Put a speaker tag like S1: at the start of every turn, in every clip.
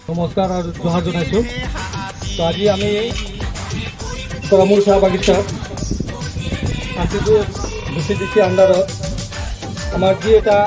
S1: নমস্কাৰ আৰু জোহাৰ জনাইছোঁ। তো আজি আমি তৰামূল চাহ বাগিচাত আছিটো VCDC আণ্ডাৰত আমাৰ যি এটা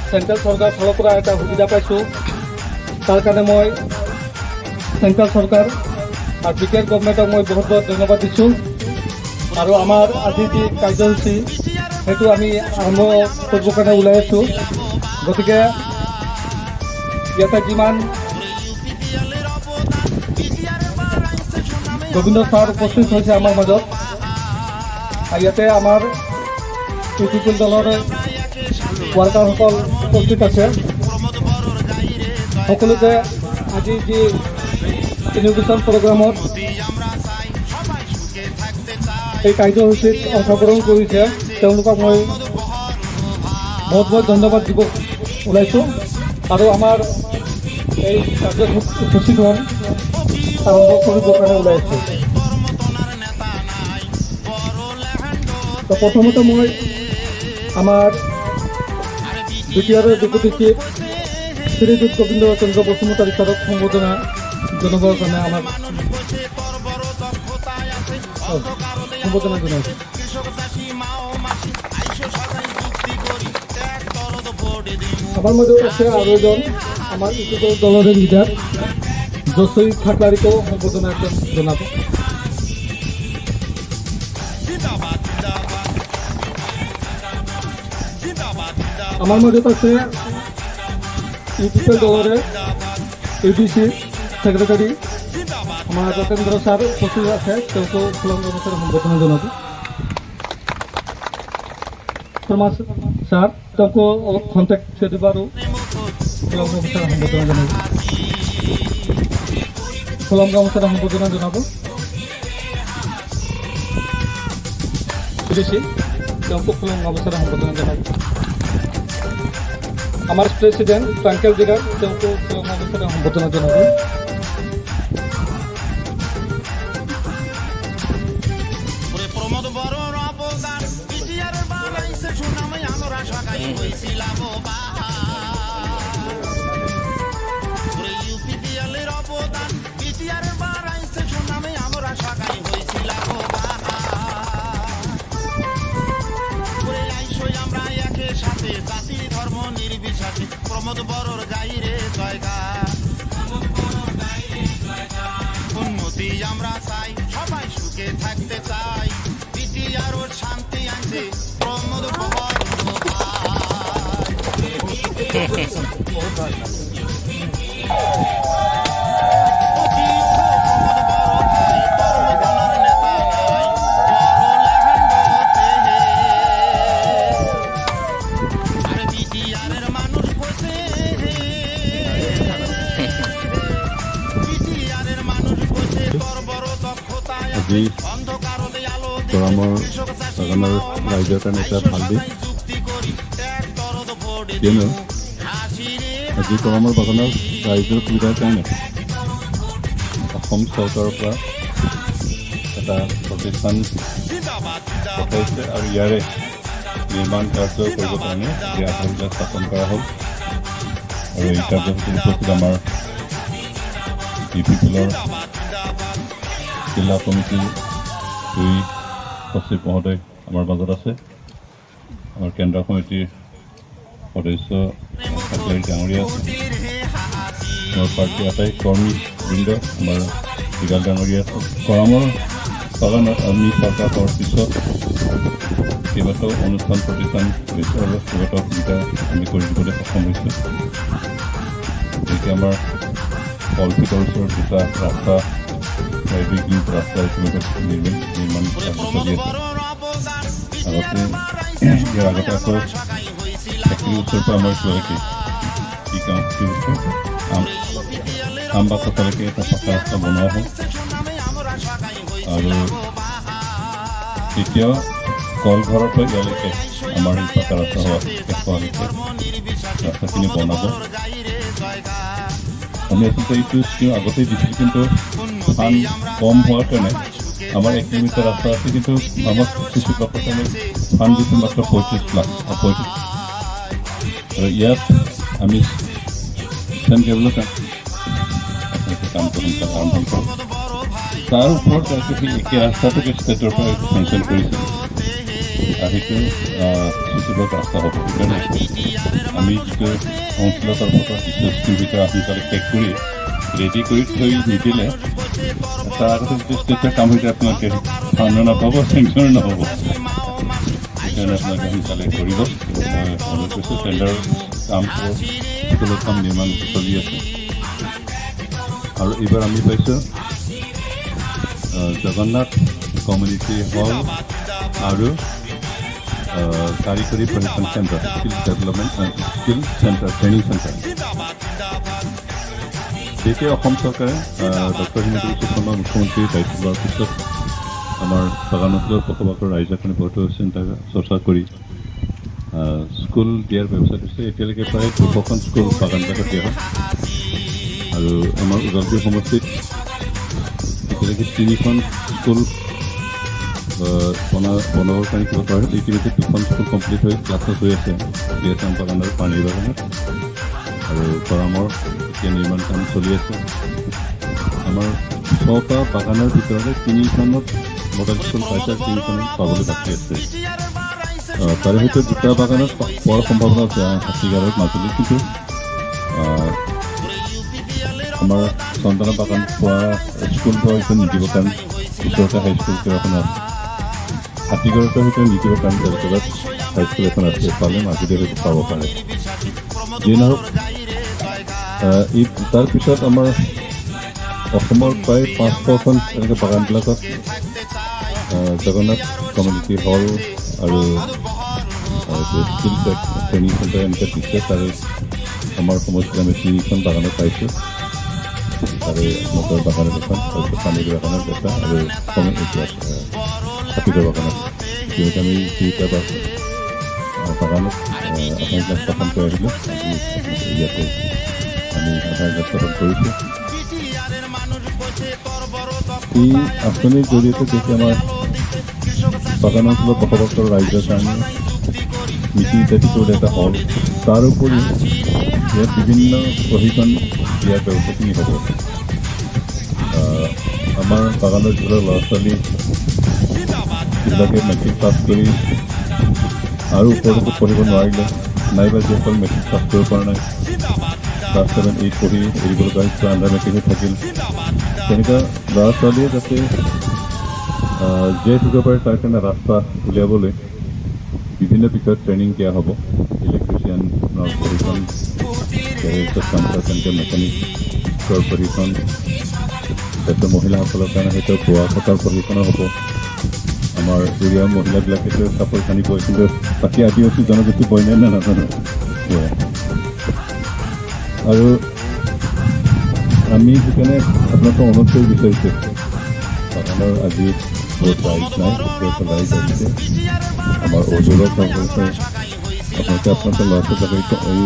S1: চেণ্ট্ৰেল চৰকাৰৰ ফালৰ পৰা এটা সুবিধা পাইছোঁ, তাৰ কাৰণে মই চেণ্ট্ৰেল চৰকাৰ আৰু বিটিআৰ গভৰ্ণমেণ্টক মই বহুত বহুত ধন্যবাদ দিছোঁ। আৰু আমাৰ আজি যি কাৰ্যসূচী সেইটো আমি আৰম্ভ কৰিবৰ কাৰণে ওলাই আছোঁ। গতিকে ইয়াতে যিমান গোবিন্দ ছাৰ উপস্থিত হৈছে আমাৰ মাজত, আৰু ইয়াতে আমাৰ ইউপিপিএল দলৰ ৱাৰ্কাৰসকল উপস্থিত আছে। সকলোকে আজি যি ইনোভেশ্যন প্ৰগ্ৰামত এই কাৰ্যসূচীত অংশগ্ৰহণ কৰিছে তেওঁলোকক মই বহুত বহুত ধন্যবাদ দিব ওলাইছোঁ। আৰু আমাৰ এই কাৰ্যসূচীখন আৰম্ভ কৰিবৰ কাৰণে ওলাইছোঁ। তো প্ৰথমতে মই আমাৰ বিটিআৰৰ ডেপুটি চিফ শ্ৰীযুত গোবিন্দ চন্দ্ৰ বসুমতাৰী ছাৰক সম্বোধনা জনাবৰ কাৰণে আমাৰ সম্বোধনা জনাইছোঁ। আমার মধ্যে আছে আরো এজন আমার ইউপিপিএল দলের লিডার জসই ঠাকলারিকেও সম্বোধনা জানাব। আমার মধ্যে আছে ইউপিপিএল দলের ইউডিসি সেক্রেটারি আমার যতেন্দ্র স্যার উপস্থিত আছে, তেওঁকেও ফুলঙ্গ স্যার সম্বোধনা জানাব। স্যার তেওঁকো অলপ কণ্টেক্ট কৰি দিব আৰু ফুলঙ্গ স্যার সম্বোধনা জানাব। ফুলঙ্গ স্যার সম্বোধনা জানাব বুঝেছি, তেওঁকো ফুলঙ্গ স্যার সম্বোধনা জানাব। আমার প্রেসিডেন্ট ট্রাঙ্কেল জিগার তেওঁকো ফুলঙ্গ স্যার সম্বোধনা জানাব।
S2: প্রমোদ বড়র গাইরে জয়গান, উন্নতি আমরা চাই, সবাই সুখে থাকতে চাই, বিটিআরও শান্তি আনছে প্রমোদ বড় ভাই।
S3: আজি গৰমৰ বাগানৰ ৰাইজৰ কাৰণে এটা ভাল দিশ, কিয়নো আজি গৰমৰ বাগানৰ ৰাইজৰ সুবিধাৰ কাৰণে অসম চৰকাৰৰ পৰা এটা প্ৰতিষ্ঠান পঠাইছে আৰু ইয়াৰে নিৰ্মাণ কাৰ্য কৰিবৰ কাৰণে এই আধাৰবিলাক স্থাপন কৰা হ'ল। আৰু এই কাৰ্যসূচীৰ উপস্থিত আমাৰ ইউপিপিএলৰ জিলা কমিটিৰ 2 সচিব মহোদয় আমাৰ মাজত আছে। আমাৰ কেন্দ্ৰীয় সমিতিৰ সদস্য ঠাকলাৰী ডাঙৰীয়া আছে, আমাৰ পাৰ্টীৰ আটাই কৰ্মীবৃন্দ, আমাৰ জিগাল ডাঙৰীয়া আছে। গৰমৰ বাগানত আমি চৰকাৰ হোৱাৰ পিছত কেইবাটাও অনুষ্ঠান প্ৰতিষ্ঠান হৈছে আৰু কেইবাটাও সুবিধা আমি কৰি দিবলৈ সক্ষম হৈছোঁ। গতিকে আমাৰ কলপিতৰ ওচৰত দুটা ৰাস্তা, 2 কিলোমিটাৰ ৰাস্তা নিৰ্মাণ চলি আছে। ইয়াৰ আগতে আকৌ 1 কিলোমিটাৰৰ পৰা আমাৰ যোৱালৈকে কি কাম আমবাকলৈকে এটা পকা ৰাস্তা বনোৱা হ'ল। আৰু এতিয়াও কলঘৰৰ পৰা ইয়ালৈকে আমাৰ এই পকা ৰাস্তা শেষ হোৱালৈকে ৰাস্তাখিনি বনাব। আমি আচলতে এইটো স্কিম আগতেই দিছিলোঁ, কিন্তু ফান কম হোৱাৰ কাৰণে আমার 1 কিলোমিটার রাস্তা আছে, কিন্তু আমার শিশু প্রকল্পে ফান্ড দিতে মাত্র 35 লাখ। ইয়াত আমি চেণ্ট কেবলৰ কামটো সোনকালে আৰম্ভ কৰক। তাৰ ওপৰত সেই একে ৰাস্তাটোকে ষ্টেটৰ পৰা চেংচন কৰিছে, সেইটো চুচিলত ৰাস্তা হ'ব। সেইকাৰণে আমি যিটো কাউন্সিলৰ তৰফৰ পৰা কিছু স্কিম ভিতৰত সোনকালে শেষ কৰি ৰেডি কৰি থৈ নিদিলে তাৰ আগতে যিটো ষ্টেটৰ কাম হৈছে আপোনালোকে ফাণ্ডো নাপাব, চেংচনো নহ'ব। সেইকাৰণে আপোনালোকে সোনকালে কৰিব। মই অনুৰোধ কৰিছোঁ, টেণ্ডাৰৰ কামটো স্কুলৰ কাম নিৰ্মাণ চলি আছে। আৰু এইবাৰ আমি পাইছোঁ জগন্নাথ কমিউনিটি হল আৰু কাৰিকৰী প্ৰশিক্ষণ centre, skill development skill centre, training centre. যেতিয়া অসম চৰকাৰে ডক্টৰ হিমন্ত বিশ্ব শৰ্মা মুখ্যমন্ত্ৰীৰ দায়িত্ব লোৱাৰ পিছত আমাৰ বাগান অঞ্চলত বসবাস কৰা ৰাইজৰ কাৰণে বহুতো চিন্তা চৰ্চা কৰি স্কুল দিয়াৰ ব্যৱস্থা দিছে। এতিয়ালৈকে প্ৰায় 200খন স্কুল বাগানবিলাকত দিয়া হয়। আৰু আমাৰ ওদালগুৰি সমষ্টিত এতিয়ালৈকে 3খন স্কুল বনাবৰ কাৰণে কিবা কৰা হয়। ইতিমধ্যে 2খন স্কুল কমপ্লিট হৈ ক্লাছেছ হৈ আছে ডিএছএম বাগান আৰু পানীৰ বাগানত, আৰু গৰমৰ এতিয়া নিৰ্মাণ কাম চলি আছে। আমাৰ 6টা বাগানৰ ভিতৰতে 3খনত মডেল স্কুল পাইছে আৰু 3খনত পাবলৈ বাকী আছে। তাৰে ভিতৰত 2টা বাগানত পোৱাৰ সম্ভাৱনা আছে, হাতীগাঁও আৰু মাজুলীত। কিন্তু আমাৰ চন্দনা বাগান পোৱা স্কুলটো হয়তো নিদিব, কাৰণ ওচৰতে হাইস্কুল কেইবাখন আছে। হাতীগাঁৱতো হয়তো নিদিব, কাৰণ বেলতলাত হাইস্কুল এখন আছে, পালে মাজুলী হয়তো পাব পাৰে। যিয়ে নহওক, তাৰপিছত আমাৰ অসমৰ প্ৰায় 500খন এনেকৈ বাগানবিলাকত জগন্নাথ কমিউনিটি হল আৰু স্কিল ট্ৰেইনিং চেণ্টাৰ এনেকৈ দিছে। তাৰে আমাৰ সমষ্টিত আমি 3খন বাগানত পাইছোঁ। তাৰে মটৰ বাগানত এখন, তাৰপিছত পানীৰ বাগানত এটা, আৰু হাতীগাঁও বাগানত। যিহেতু আমি 3টা বাগানত আধাৰ ক্লাছ স্থাপন কৰি আহিলোঁ। ইয়াতে আমি আধাৰ ক্লাছ স্থাপন কৰিছোঁ। এই আঁচনিৰ জৰিয়তে যেতিয়া আমাৰ বাগান অঞ্চলত বসবাস কৰা ৰাইজৰ কাৰণে মিটিং ইত্যাদিটোৰ এটা হল, তাৰ উপৰিও ইয়াত বিভিন্ন প্ৰশিক্ষণ দিয়াৰ ব্যৱস্থাখিনি হ'ব। আমাৰ বাগানৰ যিবিলাক ল'ৰা ছোৱালী যিবিলাকে মেট্ৰিক পাছ কৰি আৰু ওপৰতো পঢ়িব নোৱাৰিলে, নাইবা যিসকল মেট্ৰিক পাছ কৰিব পৰা নাই, ক্লাছ 7, 8 পঢ়ি এৰিব লগা হৈছে, আণ্ডাৰ মেট্ৰিকত থাকিল, তেনেকুৱা ল'ৰা ছোৱালীয়ে যাতে জীয়াই থাকিব পাৰে তাৰ কাৰণে ৰাস্তা উলিয়াবলৈ বিভিন্ন বিষয়ত ট্ৰেইনিং দিয়া হ'ব। ইলেক্ট্ৰিচিয়ানৰ প্ৰশিক্ষণ, গেৰেজত কাম কৰা তেনেকৈ মেকানিকৰ প্ৰশিক্ষণ, তাৰপিছত মহিলাসকলৰ কাৰণে হয়তো বোৱা কটাৰ প্ৰশিক্ষণো হ'ব। আমাৰ এৰিয়াৰ মহিলাবিলাকেতো কাপোৰ কানি বয়, কিন্তু বাকী আদিবাসী জনগোষ্ঠী বয় নাই নাজানো। আৰু আমি সেইকাৰণে আপোনালোকক অনুৰোধ কৰিব বিচাৰিছোঁ, বাগানৰ আজি বহুত ৰাইজ নাই, ৰাইজ আহিছে। আমাৰ অজুলৰ কাম কৰিছে, আপোনালোকৰ ল'ৰা ছোৱালীবিলাকে এই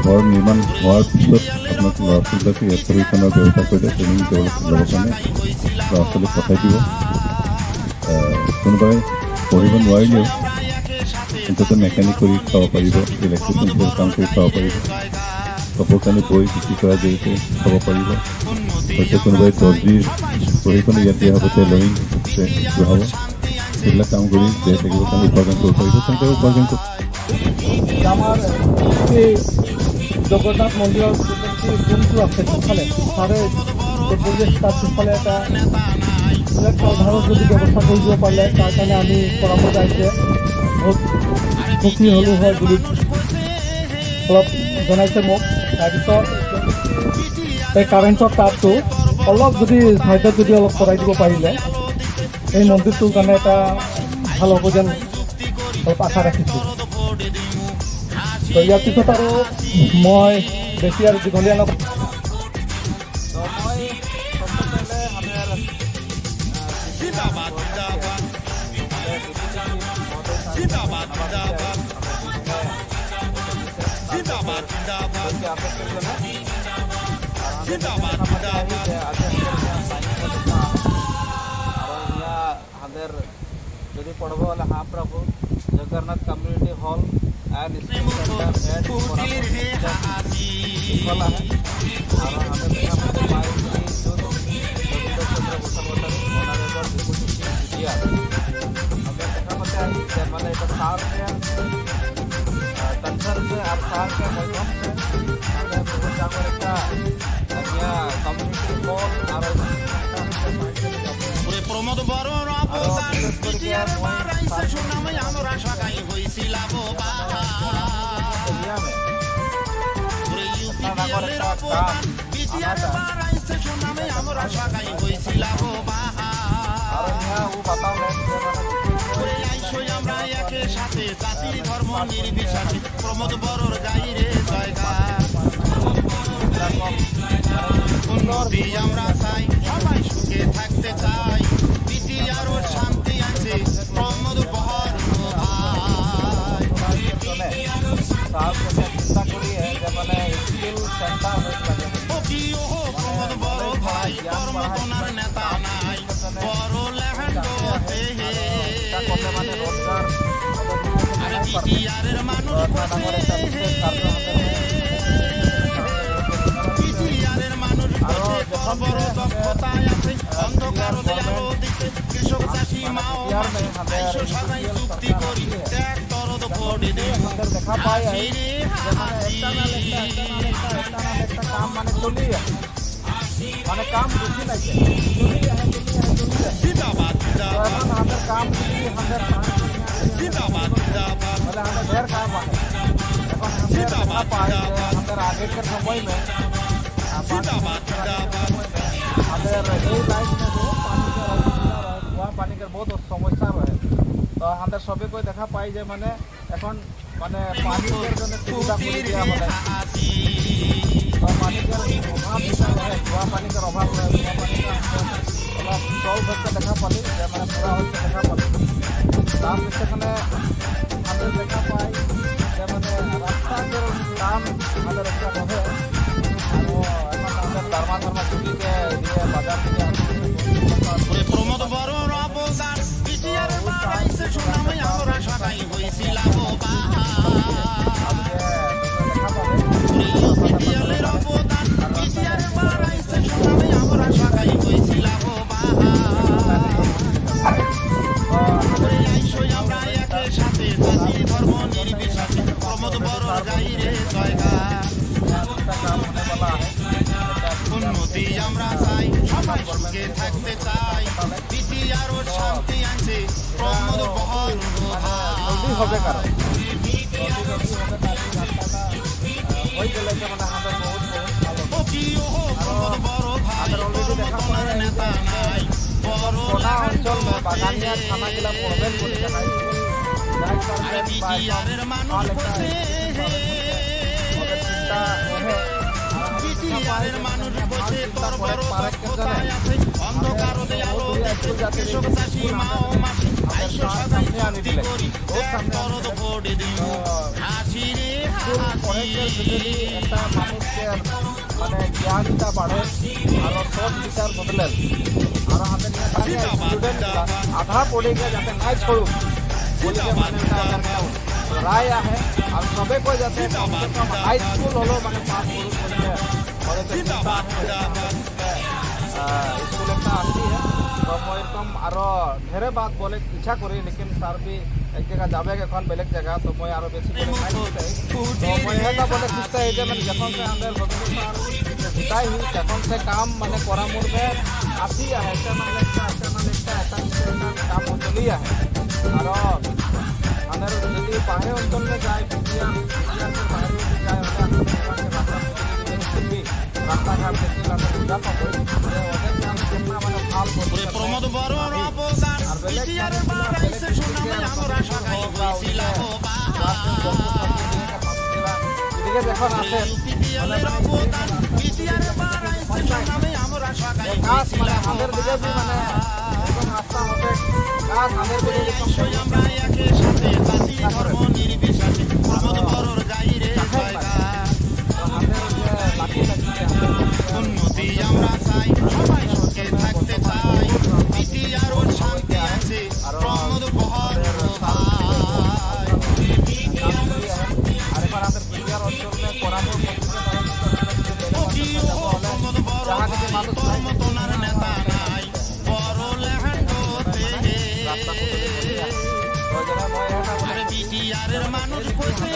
S3: ঘৰ নিৰ্মাণ হোৱাৰ পিছত আপোনালোকে ল'ৰা ছোৱালীবিলাকে ইয়াত প্ৰশিক্ষণৰ ব্যৱস্থা কৰিলে, ট্ৰেইনিং ল'বৰ কাৰণে ল'ৰা ছোৱালীক পঠাই দিব। কোনোবাই পঢ়িব নোৱাৰিলেও অন্ততঃ মেকানিক কৰি খাব পাৰিব, ইলেক্ট্ৰিচিয়ান কাম কৰি খাব পাৰিব, কাপোৰ কানি বৈ বিক্ৰী কৰাৰ জৰিয়তে খাব পাৰিব। হয়তো কোনোবাই দৰ্জিৰ প্ৰশিক্ষণ ইয়াত দিয়া হ'ব, টেইলৰিং দিয়া হ'ব, সেইবিলাক কাম কৰি জীয়াই থাকিবৰ কাৰণে উপাৰ্জন কৰিব পাৰিব, তেনেকৈ উপাৰ্জন কৰিব।
S1: আমাৰ এই জগন্নাথ মন্দিৰৰ যোনটো আছে পিছফালে, তাৰে পৰিৱেশ, তাৰ পিছফালে এটা সাধাৰণ যদি ব্যৱস্থা কৰি দিব পাৰিলে, তাৰ কাৰণে আমি পৰামৰ্শ আহিছে, বহুত সুখী হ'লোঁ হয় বুলি অলপ জনাইছে মোক। তাৰপিছত এই কাৰেণ্টৰ তাপটো অলপ যদি ছাইডত যদি অলপ কৰাই দিব পাৰিলে এই মন্দিৰটোৰ কাৰণে এটা ভাল হ'ব যেন অলপ আশা ৰাখিছোঁ। তো ইয়াৰ পিছত আৰু মই বেছি আৰু দীঘলীয়া নকৰোঁ।
S4: যদি পড়ব হলে হ্যাঁ প্রভু Jagannath community hall and school center at विफल है और हमें देखा पाते पाए कि जो Ravindra Chandra Goswami honourable deputy chief vizier हमें देखा पाते हैं कि मैंने एक साल के कंसर्न से और साल के माध्यम से हमें बहुत जाकर एक कम्युनिटी कॉल और
S2: প্রমোদ বড়র অবদান বিটিআর বারাইছে সুনামে আমরা সগাই হইছিলাম
S4: एरिया में
S2: ইউপিএলের অবদান বিটিআর বারাইছে সুনামে আমরা সগাই হইছিলাম
S4: और यहाँ वो बताओ
S2: আইসো আমরা একে সাথে জাতি ধর্ম নির্বিশেষে প্রমোদ বড়র গাইরে জয়গান উন্নতি আমরা চাই সবাই সুখে থাকতে চাই বিটিআর ও শান্তি আছে প্রমোদ বড় ভাই
S4: साहब के चिंता करी है जब मैंने स्किल सेंटर में लगे
S2: ও কি ও প্রমোদ বড় ভাই কর্ম তোনার নেতা নাই বড় লেহেন্ডতে হে
S4: कौन माने रोजगार
S2: আরে বিটিআরের মানুষ বসে বিটিআরের মানুষ বসে তোর বড় দক্ষতায় আছে অন্ধকার আলো দিতে কৃষক চাষি মাও আইসো সবাই চুক্তি করি এক তরদ ভোট দেব
S4: अंदर देखा पाए है
S2: হাসিরে হাসি
S4: एक काम माने चली है माने काम रुचि नहीं है
S2: জিন্দাবাদ
S4: तो
S2: জিন্দাবাদ
S4: এখন আমাদের কাম যদি আমাদের
S2: জিন্দাবাদ জিন্দাবাদ
S4: মানে আমাদের ढेर काम है এখন हमने देखा पाए है আমাদের आगे के समय में
S2: জিন্দাবাদ জিন্দাবাদ
S4: আমাদের এই লাইফ में जो पानी के बहुत समस्या रहे तो আমাদের সবে কই দেখা পাই যে মানে এখন মানে পানির জন্য সুবিধা করে দেওয়া বলে तो पानी का अभाव दिखा है कुआ पानी का अभाव है कुआ पानी का मतलब सॉल्व करके देखा पाली जे मैंने पूरा होके देखा पाली तार সেখানে আমাদের দেখা পাই যে মানে রাস্তা के काम আমাদের একটা হবে আর এখন আমাদের ধর্মা ছুটিকে দিয়ে বাজার থেকে
S2: ওরে প্রমোদ বড়র অবদান বিটিআর বারাইছে সুনামে আমরা সবাই হইছিলাম
S4: আজকে দেখা পাবে
S2: বিটিআরের অবদান বিটিআর বারাইছে সুনামে আমরা সবাই হইছিলাম ওরে আইসো আমরা একে সাথে জাতি ধর্ম নির্বিশেষে প্রমোদ বড়র গাইরে জয়গান
S4: একটা কাম होने वाला है
S2: উন্নতি আমরা চাই সবাই সুখে থাকতে চাই বিটিআর ও শান্তি আছে প্রমোদ বড়র
S4: জলদি হবে কারণ ওই গেলে যে মানে আমাদের বহুত ভালো
S2: ও কি ও প্রমোদ বড় ভাই কর্মতনার নেতা নাই বড়
S4: कोना अंचल में बागानिया थाना जिला प्रवेश করে দেখাই
S2: আরে বিটিআরের মানুষ বসে
S4: চিন্তা है
S2: বিটিআরের মানুষ বসে তোর বড় দক্ষতায় আছে অন্ধকার আলো দেখে কৃষক চাষি মাও মাসি আইসো সবাই চুক্তি করি এক তরদ ভোট দিও হাসি রে হাসি
S4: একটা মানুষের মানে জ্ঞানটা বাড়ে আর সব বিচার বদলে আর আমাদের স্টুডেন্ট আধা পড়ে গিয়ে যাতে নাই छोड़ू बोले মানে राय है और सबे को जाते कम से कम हाई स्कूल হলো মানে পাস করুন বলে स्कूल একটা आती है तो मैं एकदम आरो ढेरे बात बोले इच्छा करी लेकिन सर भी एक जगह जाबे এখন বেলেগ জায়গা তো মই আরো বেশি করে নাই তো মই এটা বলে চিন্তা এই যে মানে যখন से আমাদের ভবিষ্যৎ জিতাই হি তখন से काम মানে করা মুরবে আসি है একটা মানে একটা কাম চলি है আর আমাদের যদি বাইরে অঞ্চলে যায় বিটিআর বাইরে যদি যায় রাস্তাঘাট দেখি আমরা সুবিধা পাবো ওদের কাম কেমন মানে ভাল
S2: ওরে প্রমোদ বড়র অবদান বিটিআর বারাইছে সুনামে আমরা সবাই হইছিলাম
S4: এদিকে যখন আসেন
S2: বিটিআরের অবদান বিটিআর বারাইছে সুনামে আমরা সবাই
S4: কাজ মানে
S2: হইছিলাম
S4: আমাদের দিকে যে মানে এরকম রাস্তা হবে কাজ আমাদের দিকে
S2: আইসো আমরা একে সাথে জাতি ধর্ম নির্বিশেষে প্রমোদ বড়র গাইরে জয়গান
S4: আমাদের যে লাঠি লাগিয়ে
S2: উন্নতি আমরা চাই সবাই সুখে থাকতে চাই বিটিআর ও শান্তি আছে প্রমোদ বড়র ভাই
S4: আর এবার আমাদের বিটিআর অঞ্চলে পরামর্শ তো যেটা মই এটা
S2: আরে বিটিআরের মানুষ বসে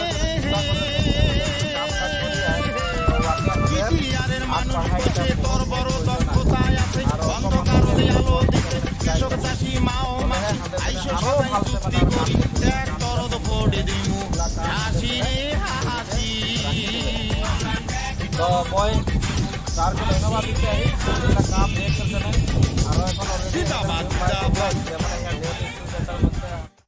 S2: বিটিআরের মানুষ বসে তোর বড় দক্ষতায় আছে অন্ধকার আলো দিতে কৃষক চাষি মাও মাসি আইসো সবাই চুক্তি করি দেখ তরদ ফোড়ে দিমু হাসি রে হাসি
S4: তো মই স্যারকে ধন্যবাদ দিতে আহি এটা কাম বের করতে নাই আর এখন অলরেডি
S2: জিন্দাবাদ, জিন্দাবাদ।